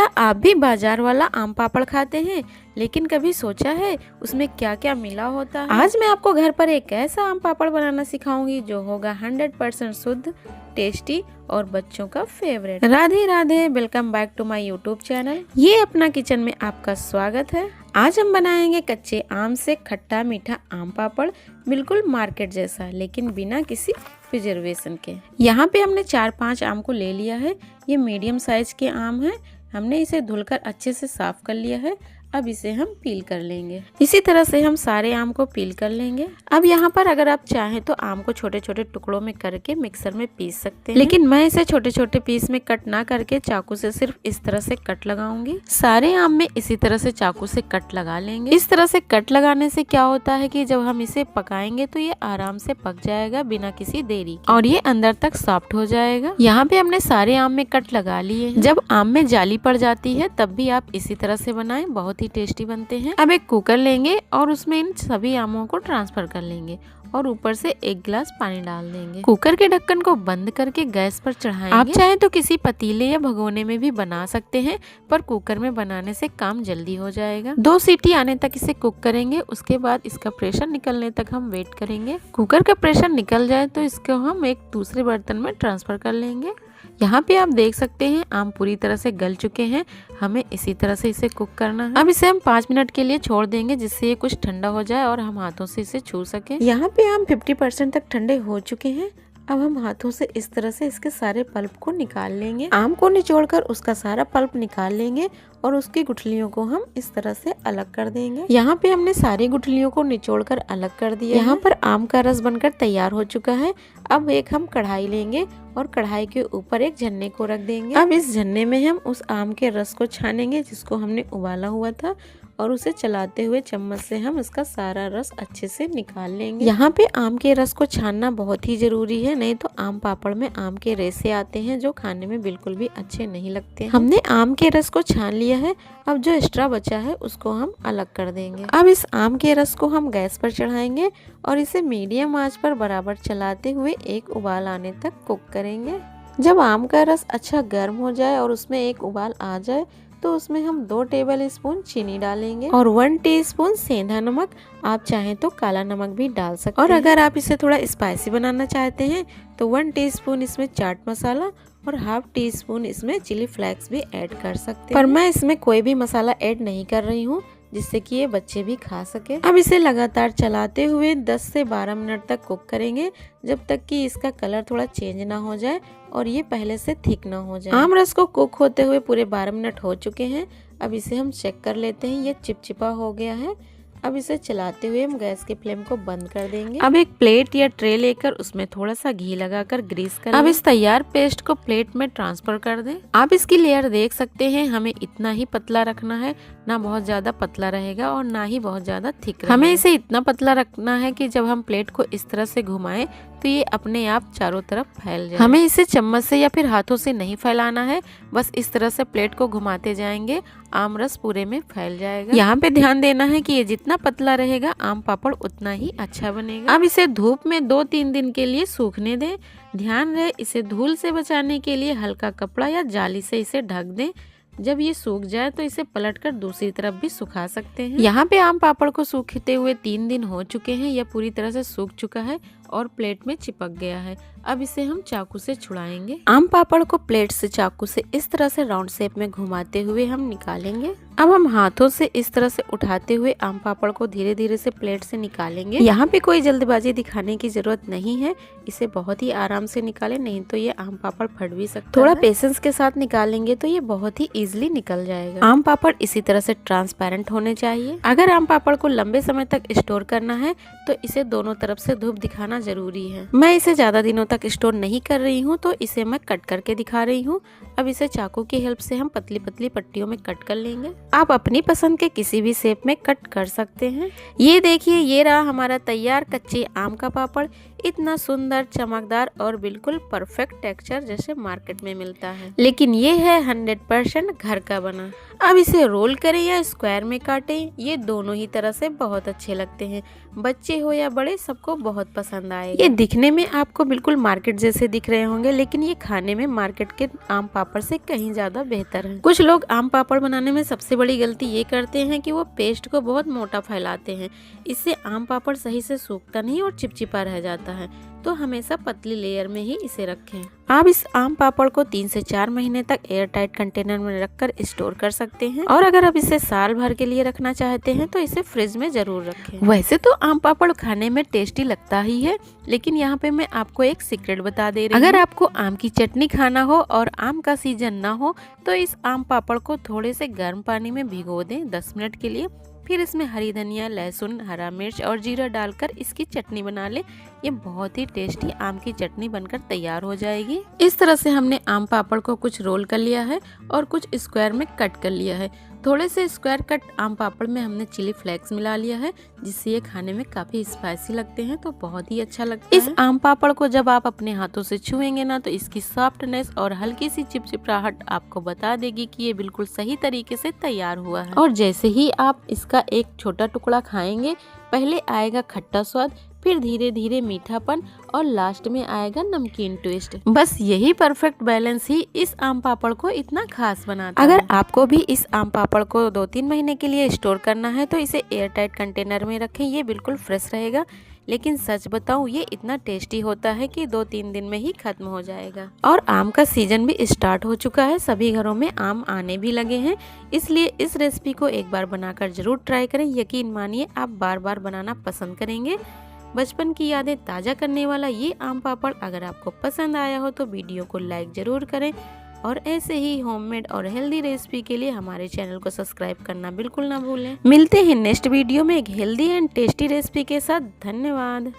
क्या आप भी बाजार वाला आम पापड़ खाते हैं, लेकिन कभी सोचा है उसमें क्या क्या मिला होता है? आज मैं आपको घर पर एक ऐसा आम पापड़ बनाना सिखाऊंगी जो होगा 100% शुद्ध, टेस्टी और बच्चों का favourite. Radhe Radhe, welcome back to my YouTube channel. ये अपना किचन में आपका स्वागत है। आज हम बनाएंगे कच्चे आम से खट्टा मीठा आम पापड़, बिल्कुल मार्केट जैसा, लेकिन बिना किसी प्रिजर्वेशन के। यहाँ पे हमने 4-5 आम को ले लिया है। ये मीडियम साइज के आम है। हमने इसे धुलकर अच्छे से साफ कर लिया है। अब इसे हम पील कर लेंगे। इसी तरह से हम सारे आम को पील कर लेंगे। अब यहाँ पर अगर आप चाहें तो आम को छोटे छोटे टुकड़ों में करके मिक्सर में पीस सकते हैं, लेकिन मैं इसे छोटे छोटे पीस में कट ना करके चाकू से सिर्फ इस तरह से कट लगाऊंगी। सारे आम में इसी तरह से चाकू से कट लगा लेंगे। इस तरह से कट लगाने से क्या होता है कि जब हम इसे पकाएंगे तो ये आराम से पक जाएगा बिना किसी देरी के, और ये अंदर तक सॉफ्ट हो जाएगा। यहाँ पे हमने सारे आम में कट लगा लिए हैं। जब आम में जाली पड़ जाती है तब भी आप इसी तरह से बनाएं, बहुत ही टेस्टी बनते हैं। अब एक कुकर लेंगे और उसमें इन सभी आमों को ट्रांसफर कर लेंगे और ऊपर से 1 गिलास पानी डाल देंगे। कुकर के ढक्कन को बंद करके गैस पर चढ़ाएंगे। आप चाहें तो किसी पतीले या भगोने में भी बना सकते हैं, पर कुकर में बनाने से काम जल्दी हो जाएगा। 2 सीटी आने तक इसे कुक करेंगे। उसके बाद इसका प्रेशर निकलने तक हम वेट करेंगे। कुकर का प्रेशर निकल जाए तो इसको हम एक दूसरे बर्तन में ट्रांसफर कर लेंगे। यहाँ पे आप देख सकते हैं आम पूरी तरह से गल चुके हैं। हमें इसी तरह से इसे कुक करना है। अब इसे हम 5 मिनट के लिए छोड़ देंगे, जिससे ये कुछ ठंडा हो जाए और हम हाथों से इसे छू सकें। यहाँ पे आम 50% तक ठंडे हो चुके हैं। अब हम हाथों से इस तरह से इसके सारे पल्प को निकाल लेंगे। आम को निचोड़कर उसका सारा पल्प निकाल लेंगे और उसकी गुठलियों को हम इस तरह से अलग कर देंगे। यहाँ पे हमने सारी गुठलियों को निचोड़कर अलग कर दिया। यहाँ पर आम का रस बनकर तैयार हो चुका है। अब एक हम कढ़ाई लेंगे और कढ़ाई के ऊपर एक झन्ने को रख देंगे। अब इस झन्ने में हम उस आम के रस को छानेंगे जिसको हमने उबाला हुआ था, और उसे चलाते हुए चम्मच से हम इसका सारा रस अच्छे से निकाल लेंगे। यहाँ पे आम के रस को छानना बहुत ही जरूरी है, नहीं तो आम पापड़ में आम के रेसे आते हैं जो खाने में बिल्कुल भी अच्छे नहीं लगते। हमने आम के रस को छान लिया है। अब जो एक्स्ट्रा बचा है उसको हम अलग कर देंगे। अब इस आम के रस को हम गैस पर चढ़ाएंगे और इसे मीडियम आंच पर बराबर चलाते हुए एक उबाल आने तक कुक करेंगे। जब आम का रस अच्छा गर्म हो जाए और उसमें एक उबाल आ जाए तो उसमें हम 2 टेबल स्पून चीनी डालेंगे और 1 टीस्पून सेंधा नमक। आप चाहें तो काला नमक भी डाल सकते हैं। और अगर आप इसे थोड़ा स्पाइसी बनाना चाहते हैं तो 1 टीस्पून इसमें चाट मसाला और ½ टीस्पून इसमें चिली फ्लेक्स भी ऐड कर सकते हैं। पर मैं इसमें कोई भी मसाला ऐड नहीं कर रही हूँ, जिससे कि ये बच्चे भी खा सके। अब इसे लगातार चलाते हुए 10 से 12 मिनट तक कुक करेंगे, जब तक कि इसका कलर थोड़ा चेंज ना हो जाए और ये पहले से थिक ना हो जाए। आम रस को कुक होते हुए पूरे 12 मिनट हो चुके हैं। अब इसे हम चेक कर लेते हैं। ये चिपचिपा हो गया है। अब इसे चलाते हुए हम गैस के फ्लेम को बंद कर देंगे। अब एक प्लेट या ट्रे लेकर उसमें थोड़ा सा घी लगाकर ग्रीस कर अब इस तैयार पेस्ट को प्लेट में ट्रांसफर कर दें। आप इसकी लेयर देख सकते हैं। हमें इतना ही पतला रखना है, ना बहुत ज्यादा पतला रहेगा और ना ही बहुत ज्यादा थिक। हमें इसे इतना पतला रखना है कि जब हम प्लेट को इस तरह से घुमाएं तो ये अपने आप चारों तरफ फैल जाए। हमें इसे चम्मच से या फिर हाथों से नहीं फैलाना है, बस इस तरह से प्लेट को घुमाते जाएंगे, आम रस पूरे में फैल जाएगा। यहाँ पे ध्यान देना है कि ये जितना पतला रहेगा आम पापड़ उतना ही अच्छा बनेगा। अब इसे धूप में 2-3 दिन के लिए सूखने दें। ध्यान रहे इसे धूल से बचाने के लिए हल्का कपड़ा या जाली से इसे ढक दें। जब ये सूख जाए तो इसे पलटकर दूसरी तरफ भी सुखा सकते हैं। यहाँ पे आम पापड़ को सूखते हुए 3 दिन हो चुके हैं। यह पूरी तरह से सूख चुका है और प्लेट में चिपक गया है। अब इसे हम चाकू से छुड़ाएंगे। आम पापड़ को प्लेट से चाकू से इस तरह से राउंड शेप में घुमाते हुए हम निकालेंगे। अब हम हाथों से इस तरह से उठाते हुए आम पापड़ को धीरे धीरे से प्लेट से निकालेंगे। यहाँ पे कोई जल्दबाजी दिखाने की जरूरत नहीं है। इसे बहुत ही आराम से निकालें, नहीं तो ये आम पापड़ फट भी सकता है। थोड़ा पेशेंस के साथ निकालेंगे तो ये बहुत ही इजीली निकल जाएगा। आम पापड़ इसी तरह से ट्रांसपेरेंट होने चाहिए। अगर आम पापड़ को लंबे समय तक स्टोर करना है तो इसे दोनों तरफ से धूप दिखाना जरूरी है। मैं इसे ज्यादा दिनों तक स्टोर नहीं कर रही हूँ, तो इसे मैं कट करके दिखा रही हूँ। अब इसे चाकू की हेल्प से हम पतली पतली पट्टियों में कट कर लेंगे। आप अपनी पसंद के किसी भी शेप में कट कर सकते हैं। ये देखिए, ये रहा हमारा तैयार कच्चे आम का पापड़। इतना सुंदर, चमकदार और बिल्कुल परफेक्ट टेक्सचर जैसे मार्केट में मिलता है, लेकिन ये है 100% घर का बना। अब इसे रोल करें या स्क्वायर में काटें, ये दोनों ही तरह से बहुत अच्छे लगते हैं। बच्चे हो या बड़े, सबको बहुत पसंद आएगा। ये दिखने में आपको बिल्कुल मार्केट जैसे दिख रहे होंगे, लेकिन ये खाने में मार्केट के आम पापड़ से कहीं ज्यादा बेहतर है। कुछ लोग आम पापड़ बनाने में सबसे बड़ी गलती ये करते हैं कि वो पेस्ट को बहुत मोटा फैलाते हैं। इससे आम पापड़ सही से सूखता नहीं और चिपचिपा रह जाता है। तो हमेशा पतली लेयर में ही इसे रखें। आप इस आम पापड़ को 3 से 4 महीने तक एयर टाइट कंटेनर में रखकर स्टोर कर सकते हैं, और अगर आप इसे साल भर के लिए रखना चाहते हैं तो इसे फ्रिज में जरूर रखें। वैसे तो आम पापड़ खाने में टेस्टी लगता ही है, लेकिन यहाँ पे मैं आपको एक सीक्रेट बता दे रही हूँ। अगर आपको आम की चटनी खाना हो और आम का सीजन ना हो तो इस आम पापड़ को थोड़े से गर्म पानी में भिगो दें 10 मिनट के लिए। फिर इसमें हरी धनिया, लहसुन, हरा मिर्च और जीरा डालकर इसकी चटनी बना ले। ये बहुत ही टेस्टी आम की चटनी बनकर तैयार हो जाएगी। इस तरह से हमने आम पापड़ को कुछ रोल कर लिया है और कुछ स्क्वायर में कट कर लिया है। थोड़े से स्क्वायर कट आम पापड़ में हमने चिली फ्लेक्स मिला लिया है, जिससे ये खाने में काफी स्पाइसी लगते हैं, तो बहुत ही अच्छा लगता है। इस आम पापड़ को जब आप अपने हाथों से छुएंगे ना, तो इसकी सॉफ्टनेस और हल्की सी चिपचिपाहट आपको बता देगी कि ये बिल्कुल सही तरीके से तैयार हुआ है। और जैसे ही आप इसका एक छोटा टुकड़ा खाएंगे, पहले आएगा खट्टा स्वाद, फिर धीरे धीरे मीठापन और लास्ट में आएगा नमकीन ट्विस्ट। बस यही परफेक्ट बैलेंस ही इस आम पापड़ को इतना खास बनाता है। अगर आपको भी इस आम पापड़ को 2-3 महीने के लिए स्टोर करना है तो इसे एयर टाइट कंटेनर में रखें, ये बिल्कुल फ्रेश रहेगा। लेकिन सच बताऊं, ये इतना टेस्टी होता है कि 2-3 दिन में ही खत्म हो जाएगा। और आम का सीजन भी स्टार्ट हो चुका है, सभी घरों में आम आने भी लगे हैं, इसलिए इस रेसिपी को एक बार बनाकर जरूर ट्राई करें। यकीन मानिए आप बार बार बनाना पसंद करेंगे। बचपन की यादें ताज़ा करने वाला ये आम पापड़ अगर आपको पसंद आया हो तो वीडियो को लाइक ज़रूर करें, और ऐसे ही होममेड और हेल्दी रेसिपी के लिए हमारे चैनल को सब्सक्राइब करना बिल्कुल ना भूलें। मिलते हैं नेक्स्ट वीडियो में एक हेल्दी एंड टेस्टी रेसिपी के साथ। धन्यवाद।